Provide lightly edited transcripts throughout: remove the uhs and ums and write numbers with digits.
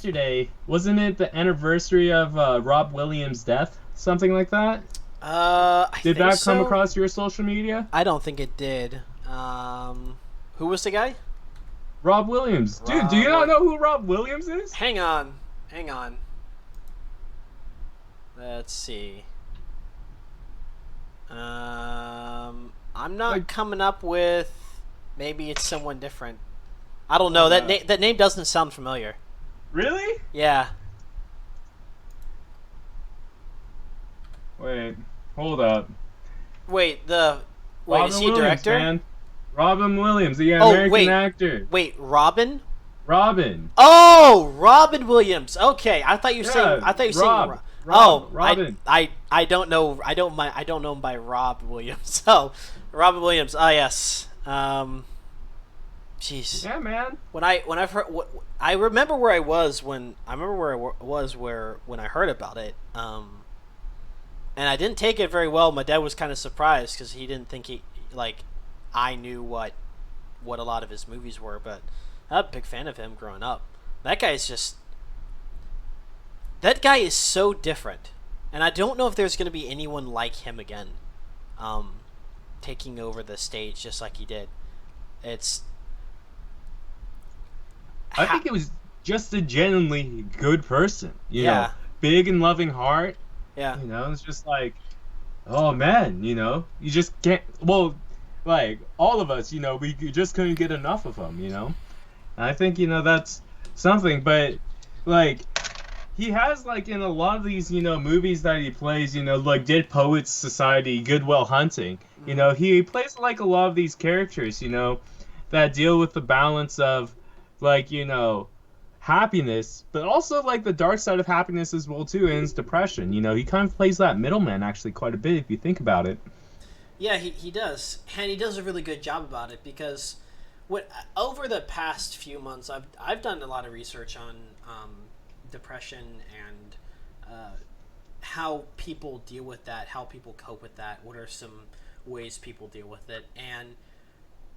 yesterday, wasn't it the anniversary of Rob Williams' death? Something like that? I Did think that come so. across your social media? I don't think it did. Who was the guy? Rob Williams. Dude, do you not know who Rob Williams is? Hang on. Let's see. I'm not coming up with. Maybe it's someone different. I don't know. That name doesn't sound familiar. Really? Yeah. Wait, hold up. Wait, is he Williams, director? Man. Robin Williams, the American actor. Wait, Robin? Robin. Oh, Robin Williams. Okay, I thought you were saying. I thought you were saying. Robin. I don't know. I don't know him by Rob Williams. So, Robin Williams. Ah, yes. Jeez. Yeah, man. When I've heard, I remember where I was when I heard about it. And I didn't take it very well. My dad was kind of surprised because he didn't think I knew what a lot of his movies were. But I'm a big fan of him growing up. That guy is so different, and I don't know if there's going to be anyone like him again, taking over the stage just like he did. I think it was just a genuinely good person. You know, big and loving heart. Yeah. You know, it's just like, oh man, you know, you just can't. Well, like all of us, you know, we just couldn't get enough of him. You know, and I think that's something. But like, he has in a lot of these movies that he plays, like Dead Poets Society, Good Will Hunting. You know, he plays a lot of these characters, that deal with the balance of happiness, but also the dark side of happiness as well too, and his depression. He kind of plays that middleman actually quite a bit if you think about it. Yeah, he does, and he does a really good job about it because over the past few months, I've done a lot of research on depression and how people deal with that, how people cope with that, what are some ways people deal with it, and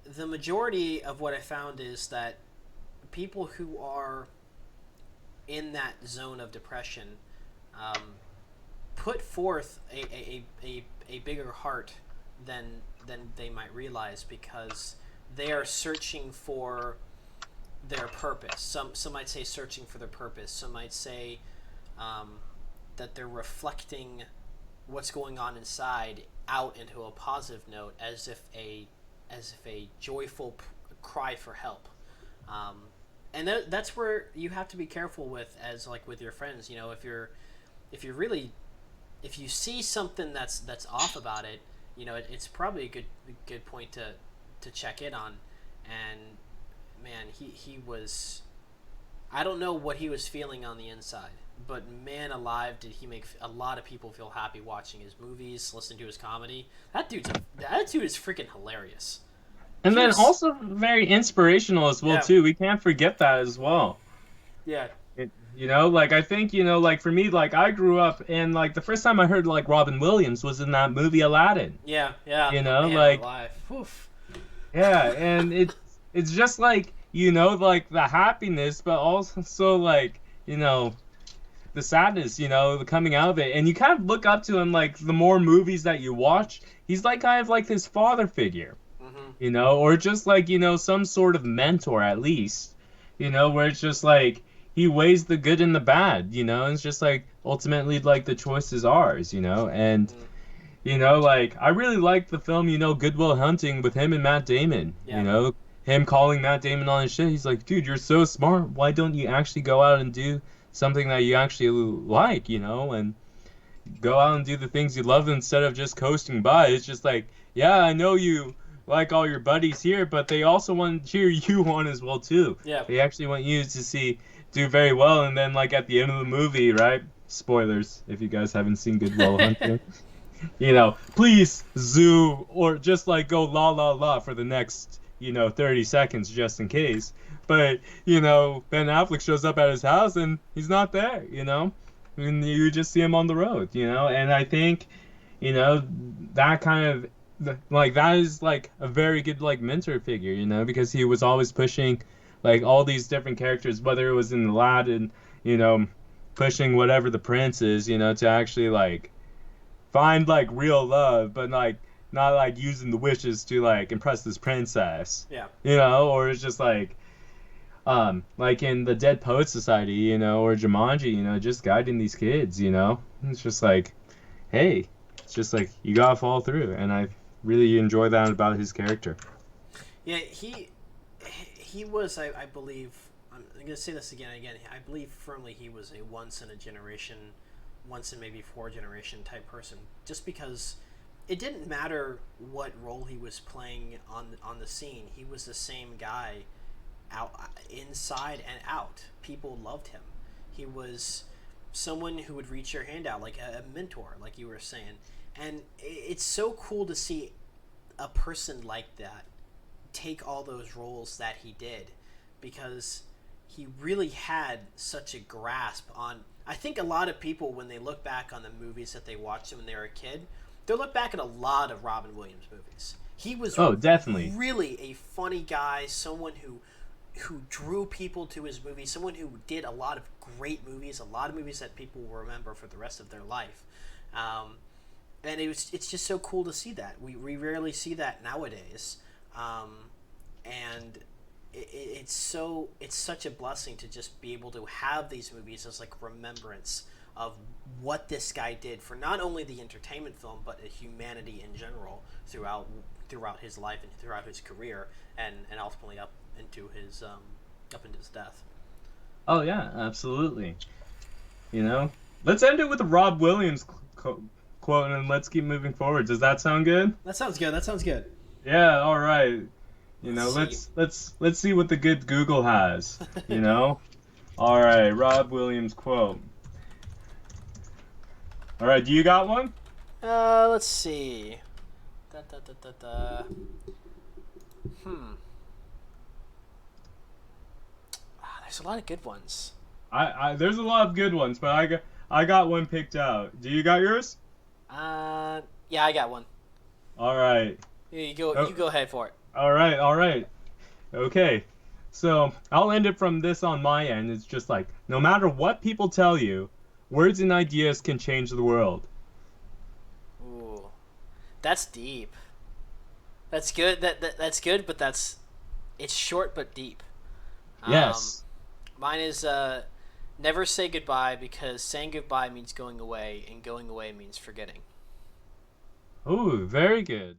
the majority of what I found is that people who are in that zone of depression put forth a bigger heart than they might realize because they are searching for their purpose. Some might say searching for their purpose. Some might say that they're reflecting what's going on inside out into a positive note, as if a joyful cry for help. And that's where you have to be careful with, as with your friends. If you see something that's off about it, it's probably a good point to check in on. And man, he was, I don't know what he was feeling on the inside, but man alive, did he make a lot of people feel happy watching his movies, listening to his comedy. That dude is freaking hilarious. And then also very inspirational as well too. We can't forget that as well. Yeah. I think for me, I grew up and the first time I heard Robin Williams was in that movie Aladdin. Yeah. Oof. Yeah, and it's just the happiness, but also the sadness, the coming out of it. And you kind of look up to him the more movies that you watch, he's kind of his father figure. Or just some sort of mentor at least, where it's just he weighs the good and the bad, and it's just ultimately the choice is ours, and I really like the film, Good Will Hunting with him and Matt Damon. Him calling Matt Damon on his shit. He's like, dude, you're so smart, why don't you actually go out and do something that you actually like, and go out and do the things you love instead of just coasting by. It's just yeah, I know you like all your buddies here, but they also want to cheer you on as well too. Yeah. They actually want you to do very well, and then at the end of the movie, right? Spoilers if you guys haven't seen Good Will Hunting. Please zoo or just go la la la for the next 30 seconds just in case. But Ben Affleck shows up at his house and he's not there, and you just see him on the road, and I think that kind of that is a very good mentor figure, because he was always pushing all these different characters, whether it was in Aladdin, you know, pushing whatever the prince is, to actually like find like real love, but like not like using the wishes to like impress this princess, Yeah. or it's just like in the Dead Poet Society, or Jumanji, just guiding these kids. It's just like, hey, it's just like you gotta follow through, and I really enjoy that about his character. Yeah, he was, I believe, I'm going to say this again and again. I believe firmly he was a once in a generation, once in maybe four generation type person. Just because it didn't matter what role he was playing on the scene, he was the same guy out inside and out. People loved him. He was someone who would reach your hand out like a mentor, like you were saying. And it's so cool to see a person like that take all those roles that he did, because he really had such a grasp on. I think a lot of people, when they look back on the movies that they watched when they were a kid, they'll look back at a lot of Robin Williams movies. He was Oh, definitely. really a funny guy, someone who drew people to his movies, someone who did a lot of great movies, a lot of movies that people will remember for the rest of their life. And it's just so cool to see that. We rarely see that nowadays. And it's such a blessing to just be able to have these movies as like remembrance of what this guy did for not only the entertainment film but humanity in general throughout his life and throughout his career, and ultimately up into his death. Oh yeah, absolutely. Let's end it with a Rob Williams quote, and let's keep moving forward. Does that sound good? That sounds good. That sounds good. Yeah. All right. Let's Let's see what the good Google has. All right, Rob Williams quote. All right, do you got one? Let's see. Da, da, da, da, da. There's a lot of good ones. There's a lot of good ones, but I got one picked out. Do you got yours? Yeah, I got one. All right. Here you go. Oh. You go ahead for it. All right. Okay. So I'll end it from this on my end. It's just like, no matter what people tell you, words and ideas can change the world. Ooh, that's deep. That's good. That's good, but it's short but deep. Yes. Mine is never say goodbye, because saying goodbye means going away, and going away means forgetting. Ooh, very good.